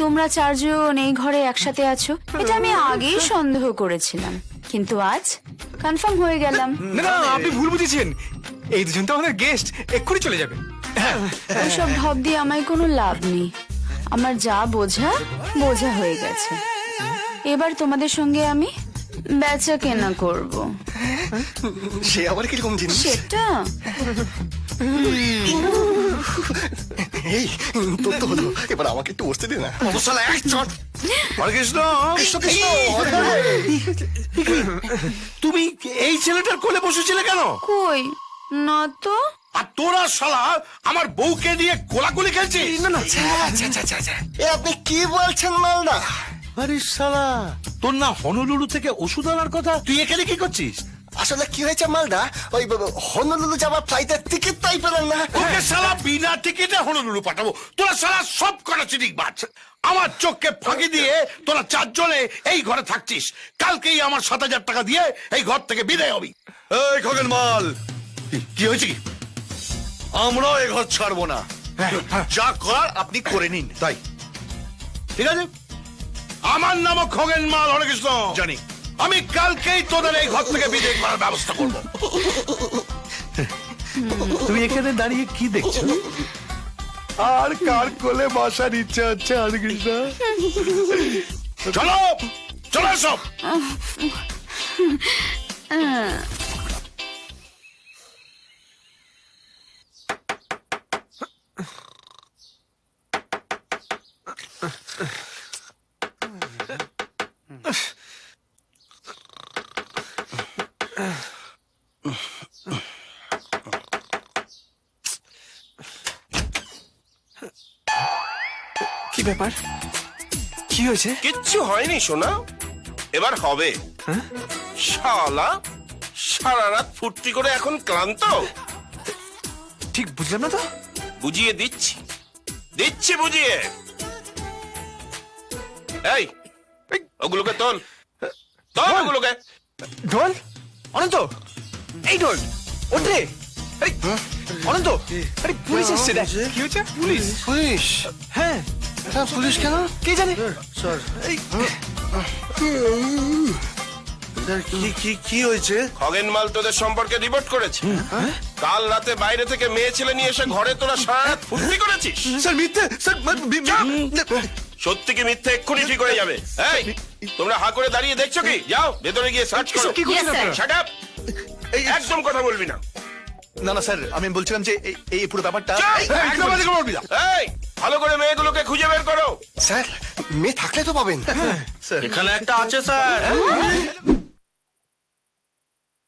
তোমরা চারজন এই ঘরে একসাথে আছো এটা আমি আগেই সন্দেহ করেছিলাম, কিন্তু আজ কনফার্ম হয়ে গেলাম। না না, আপনি ভুল বুঝেছেন। এই দুজন তো আমাদের গেস্ট, এক্ষুনি চলে যাবে। ওইসব ভাব দিয়ে আমায় কোনো লাভ নেই। আমার যা বোঝা বোঝা হয়ে গেছে। এবার তোমাদের সঙ্গে আমি বেচা কেনা করব। সে আবার কিরকম জিনিস? সেটা এই তোর তো হলো, এবার আমাকে একটু বসতে দে না। শালা এক চট। হরে কৃষ্ণ। কৃষ্ণ কৃষ্ণ, হরে হরে। তুমি এই ছেলেটার কোলে বসেছিলে কেন? কই না তো। আর তোরা শালা আমার বউকে নিয়ে কোলাকুলি খেলছিস? না না, এ আপনি কি বলছেন মালদা? আরে শালা, তোর না হনলুলু থেকে ওষুধ আনার কথা, তুই এখানে কি করছিস? আসলে কি হয়েছে মালদা, ওই হনলুলু যাওয়ার ফ্লাইটের টিকিট তাই পেলেন না। তোকে শালা বিনা টিকিটে হনলুলু পাঠাবো? তোরা শালা সব কটা চিনিক বাজ। আমার চোখকে ফাঁকি দিয়ে তোরা চারজনে এই ঘরে থাকছিস। কালকেই আমার 7,000 টাকা দিয়ে এই ঘর থেকে বিদায় হবি। এই খগেন মাল, কি হয়েছে কি? আমরাও এ ঘর ছাড়বো না। যা করার আপনি করে নিন। তাই ঠিক আছে, আমার নামও খগেন মাল। হরে কৃষ্ণ। জানি। আমি কালকেই তোদের এই ঘর থেকে বিদায় করার ব্যবস্থা করব। তুমি এখানে দাঁড়িয়ে কি দেখছো? আর কার কোলে বসার ইচ্ছা হচ্ছে হরে কৃষ্ণ? চলো চলো সব। কি ব্যাপার? কি হয়েছে? কিচ্ছু হয়নি সোনা, এবার হবে। শালা সারা রাত ফুর্তি করে এখন ক্লান্ত। ঠিক বুঝলাম না তো। বুঝিয়ে দিচ্ছি দিচ্ছি বুঝিয়ে। এই ওগুলোকে তোল তোল ওগুলোকে। ঢোল অনন্ত, এই ঢোল ওঠে। অনন্ত, আরে পুলিশ এসছে দেখ। কি হয়েছে? পুলিশ? পুলিশ? হ্যাঁ। হ্যাঁ, পুলিশ কেন? কে জানে? স্যার কি হয়েছে? খগেন মাল তোদের সম্পর্কে রিপোর্ট করেছে। কাল রাতে বাইরে থেকে মেয়ে ছেলে নিয়ে এসে ঘরে তোরা সারা রাত ফুর্তি করেছিস। স্যার মিথ্যে, স্যার সত্যি কি মিথ্যে এক্ষুনি ঠিক হয়ে যাবে। এই তোমরা হা করে দাঁড়িয়ে দেখছো কি? যাও ভেতরে গিয়ে সার্চ করো। কি করছেন আপনারা? Shut up! একদম কথা বলবি না। না না স্যার, আমি বলছিলাম যে এই পুরো ব্যাপারটা। একদম বাজে কথা বলবি না। এই ভালো করে মেয়েগুলোকে খুঁজে বের করো। স্যার, মেয়ে থাকলে তো পাবেন। স্যার এখানে একটা আছে স্যার।